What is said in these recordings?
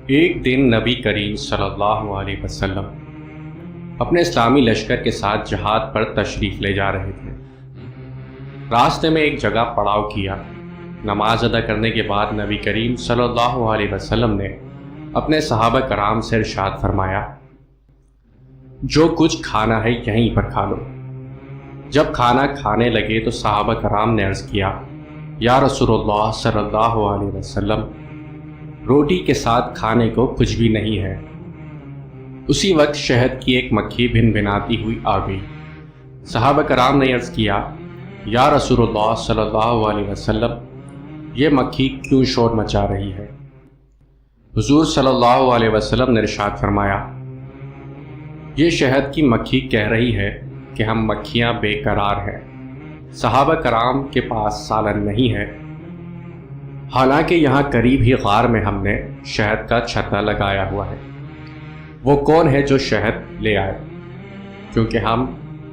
ایک دن نبی کریم صلی اللہ علیہ وسلم اپنے اسلامی لشکر کے ساتھ جہاد پر تشریف لے جا رہے تھے۔ راستے میں ایک جگہ پڑاؤ کیا۔ نماز ادا کرنے کے بعد نبی کریم صلی اللہ علیہ وسلم نے اپنے صحابہ کرام سے ارشاد فرمایا، جو کچھ کھانا ہے یہیں پر کھا لو۔ جب کھانا کھانے لگے تو صحابہ کرام نے عرض کیا، یا رسول اللہ صلی اللہ علیہ وسلم، روٹی کے ساتھ کھانے کو کچھ بھی نہیں ہے۔ اسی وقت شہد کی ایک مکھی بھن بھناتی ہوئی آ گئی۔ صحابہ کرام نے عرض کیا، یا رسول اللہ صلی اللہ علیہ وسلم، یہ مکھی کیوں شور مچا رہی ہے؟ حضور صلی اللہ علیہ وسلم نے ارشاد فرمایا، یہ شہد کی مکھی کہہ رہی ہے کہ ہم مکھیاں بے قرار ہیں۔ صحابہ کرام کے پاس سالن نہیں ہے، حالانکہ یہاں قریب ہی غار میں ہم نے شہد کا چھتا لگایا ہوا ہے۔ وہ کون ہے جو شہد لے آئے؟ کیونکہ ہم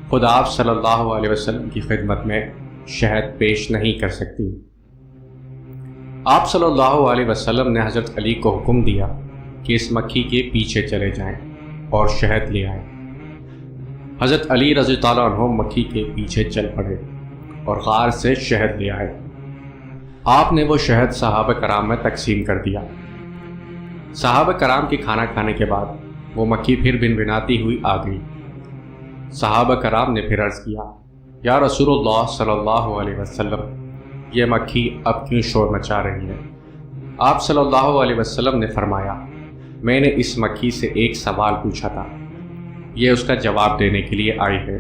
خدا آپ صلی اللہ علیہ وسلم کی خدمت میں شہد پیش نہیں کر سکتی۔ آپ صلی اللہ علیہ وسلم نے حضرت علی کو حکم دیا کہ اس مکھی کے پیچھے چلے جائیں اور شہد لے آئیں۔ حضرت علی رضی اللہ عنہ مکھی کے پیچھے چل پڑے اور غار سے شہد لے آئے۔ آپ نے وہ شہد صحابہ کرام میں تقسیم کر دیا۔ صحابہ کرام کے کھانا کھانے کے بعد وہ مکھی پھر بن بناتی ہوئی آ گئی۔ صحابہ کرام نے پھر عرض کیا، یا رسول اللہ صلی اللہ علیہ وسلم، یہ مکھی اب کیوں شور مچا رہی ہے؟ آپ صلی اللہ علیہ وسلم نے فرمایا، میں نے اس مکھی سے ایک سوال پوچھا تھا، یہ اس کا جواب دینے کے لیے آئی ہے۔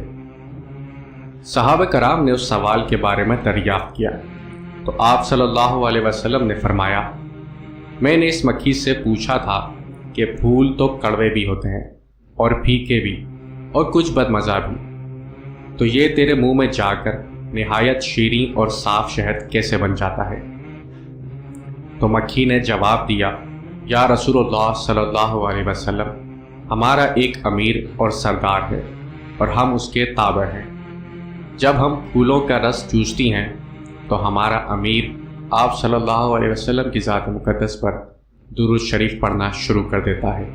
صحابہ کرام نے اس سوال کے بارے میں دریافت کیا تو آپ صلی اللہ علیہ وسلم نے فرمایا، میں نے اس مکھی سے پوچھا تھا کہ پھول تو کڑوے بھی ہوتے ہیں اور پھیکے بھی اور کچھ بدمزہ بھی، تو یہ تیرے منہ میں جا کر نہایت شیریں اور صاف شہد کیسے بن جاتا ہے؟ تو مکھی نے جواب دیا، یا رسول اللہ صلی اللہ علیہ وسلم، ہمارا ایک امیر اور سردار ہے اور ہم اس کے تابع ہیں۔ جب ہم پھولوں کا رس چوستی ہیں تو ہمارا امیر آپ صلی اللہ علیہ وسلم کی ذات مقدس پر درود شریف پڑھنا شروع کر دیتا ہے۔